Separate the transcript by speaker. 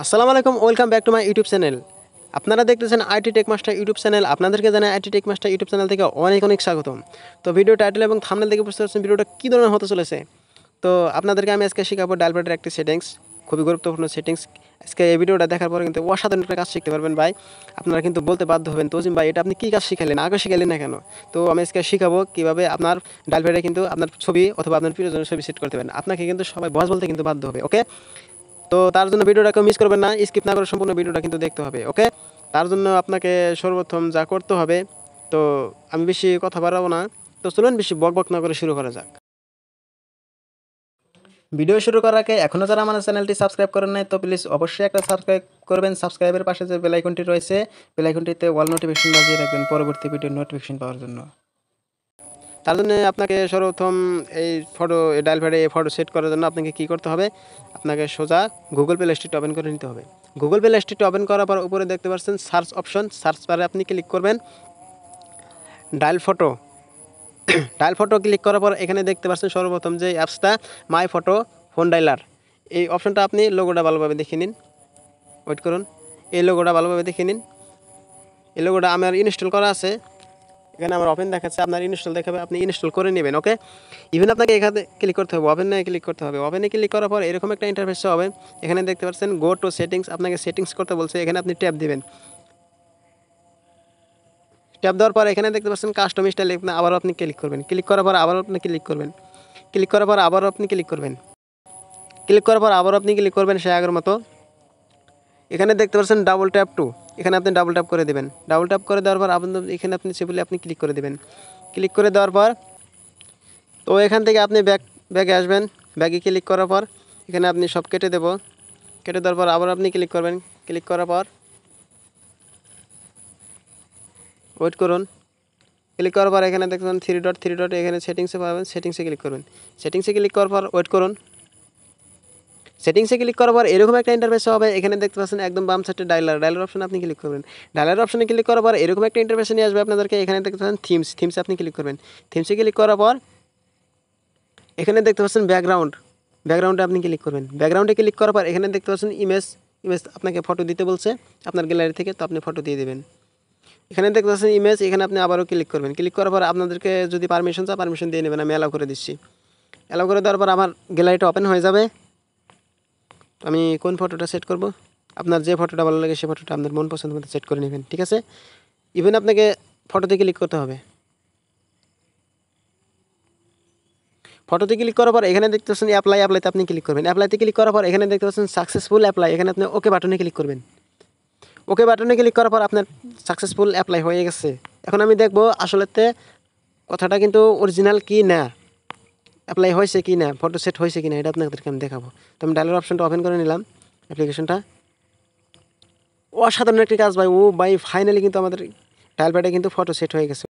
Speaker 1: আসসালামু আলাইকুম, welcome back to my YouTube channel. আপনারা দেখতেছেন IT take master YouTube channel. আপনাদেরকে জানাই IT take master YouTube channel থেকে অনেক অনেক স্বাগতম। তো ভিডিও টাইটেল এবং থাম্বনেল দেখে বুঝতে পারছেন ভিডিওটা কী ধরনের হতে চলেছে। তো আপনাদেরকে আমি আজকে শেখাবো ডায়াল প্যাডের একটি সেটিংস, খুবই গুরুত্বপূর্ণ সেটিংস। আজকে এই ভিডিওটা দেখার পরে কিন্তু অসাধারণ একটা কাজ শিখতে পারবেন ভাই। আপনারা কিন্তু বলতে বাধ্য হবেন, তজিম ভাই এটা আপনি কী কাজ শিখালেন, আগে শিখালেন না কেন? তো আমি আজকে শিখাবো কীভাবে আপনার ডায়াল প্যাডে কিন্তু আপনার ছবি অথবা আপনার প্রিয়জনের ছবি সেট করতে পারেন। আপনাকে কিন্তু সবাই বস বলতে কিন্তু বাধ্য হবে, ওকে? তো তার জন্য ভিডিওটাকে মিস করবেন না, স্কিপ না করে সম্পূর্ণ ভিডিওটা কিন্তু দেখতে হবে, ওকে? তার জন্য আপনাকে সর্বপ্রথম যা করতে হবে, তো আমি বেশি কথা বাড়াবো না, তো চলুন বেশি বক বক না করে শুরু করা যাক। ভিডিও শুরু করার আগে এখনও যারা আমাদের চ্যানেলটি সাবস্ক্রাইব করেন নাই, তো প্লিজ অবশ্যই একটা সাবস্ক্রাইব করবেন। সাবস্ক্রাইবের পাশে যে বেল আইকনটি রয়েছে, বেল আইকনটিতে অল নোটিফিকেশন বাজিয়ে রাখবেন পরবর্তী ভিডিওর নোটিফিকেশন পাওয়ার জন্য। তার জন্য আপনাকে সর্বপ্রথম এই ডায়াল প্যাডে এই ফটো সেট করার জন্য আপনাকে কী করতে হবে, আপনাকে সোজা গুগল প্লে স্টোরটি ওপেন করে নিতে হবে। গুগল প্লে স্টোরটি ওপেন করার পর উপরে দেখতে পাচ্ছেন সার্চ অপশন, সার্চ বারে আপনি ক্লিক করবেন dial photo. Dial photo click করার পর এখানে দেখতে পাচ্ছেন সর্বপ্রথম যে অ্যাপসটা মাই ফটো ফোন ডায়ালার, এই অপশনটা আপনি লোগোটা ভালোভাবে দেখে নিন। ওয়েট করুন, এই লোগোটা ভালোভাবে দেখে নিন। এই লোগোটা আমার ইনস্টল করা আছে, এখানে আমার ওপেন দেখাচ্ছে, আপনার ইনস্টল দেখাবে, আপনি ইনস্টল করে নেবেন, ওকে? ইভেন আপনাকে এখানে ক্লিক করতে হবে, ওপেনে ক্লিক করতে হবে। ওপেনে ক্লিক করার পর এরকম একটা ইন্টারফেস হবে। এখানে দেখতে পাচ্ছেন গো টু সেটিংস, আপনাকে সেটিংস করতে বলছে, এখানে আপনি ট্যাপ দিবেন। ট্যাপ দেওয়ার পর এখানে দেখতে পাচ্ছেন কাস্টম স্টাইল, আবারও আপনি ক্লিক করবেন। ক্লিক করার পর আবারও আপনি ক্লিক করবেন। ক্লিক করার পর আবারও আপনি ক্লিক করবেন। ক্লিক করার পর আবারও আপনি ক্লিক করবেন সে আগের মতো। এখানে দেখতে পাচ্ছেন ডাবল ট্যাপ টু, এখানে আপনি ডাবল ট্যাপ করে দেবেন। ডাবল ট্যাপ করে দেওয়ার পর এখানে আপনি সিম্পলি আপনি ক্লিক করে দেবেন। ক্লিক করে দেওয়ার পর তো এখান থেকে আপনি ব্যাগে আসবেন। ব্যাগে ক্লিক করার পর এখানে আপনি সব কেটে দেব। কেটে দেওয়ার পর আবার আপনি ক্লিক করবেন। ক্লিক করার পর ওয়েট করুন। ক্লিক করার পর এখানে দেখবেন থ্রি ডট, এখানে সেটিংসে পাবেন, সেটিংসে ক্লিক করবেন। সেটিংসে ক্লিক করার পর ওয়েট করুন। সেটিংসে ক্লিক করার পর এরকম একটা ইন্টারফেস হবে। এখানে দেখতে পাচ্ছেন একদম বাম সাইডে ডায়ালার অপশন, আপনি ক্লিক করবেন। ডায়ালার অপশনে ক্লিক করার পর এরকম একটা ইন্টারফেস নিয়ে আসবে আপনাদেরকে। এখানে দেখতে পাচ্ছেন থিমসে আপনি ক্লিক করবেন। থিমসে ক্লিক করার পর এখানে দেখতে পাচ্ছেন ব্যাকগ্রাউন্ডে আপনি ক্লিক করবেন। ব্যাকগ্রাউন্ডে ক্লিক করার পর এখানে দেখতে পাচ্ছেন ইমেজ আপনাকে ফটো দিতে বলছে আপনার গ্যালারি থেকে, তো আপনি ফটো দিয়ে দেবেন। এখানে দেখতে পাচ্ছেন ইমেজ, এখানে আপনি আবারও ক্লিক করবেন। ক্লিক করার পর আপনাদেরকে যদি পারমিশন চায় পারমিশন দিয়ে নেবেন, আমি অ্যালাউ করে দিচ্ছি। অ্যালাউ করে দেওয়ার পর আমার গ্যালারিটা ওপেন হয়ে যাবে। আমি কোন ফটোটা সেট করব, আপনার যে ফটোটা ভালো লাগে সে ফটোটা আপনার মন পছন্দ মতো সেট করে নেবেন, ঠিক আছে? ইভেন আপনাকে ফটোতে ক্লিক করতে হবে। ফটোতে ক্লিক করার পর এখানে দেখতে পাচ্ছেন অ্যাপ্লাইতে আপনি ক্লিক করবেন। অ্যাপ্লাইতে ক্লিক করার পর এখানে দেখতে পাচ্ছেন সাকসেসফুল অ্যাপ্লাই, এখানে আপনি ওকে বাটনে ক্লিক করবেন। ওকে বাটনে ক্লিক করার পর আপনার সাকসেসফুল অ্যাপ্লাই হয়ে গেছে। এখন আমি দেখব আসলেতে কথাটা কিন্তু অরিজিনাল কি না, অ্যাপ্লাই হয়েছে কি না, ফটো সেট হয়েছে কি না, এটা আপনাদেরকে আমি দেখাবো। তো আমি ডায়ালার অপশনটা ওপেন করে নিলাম, অ্যাপ্লিকেশনটা। অসাধারণ একটি কাজ ভাই, ও ভাই ফাইনালি কিন্তু আমাদের ডায়াল প্যাডে কিন্তু ফটো সেট হয়ে গেছে।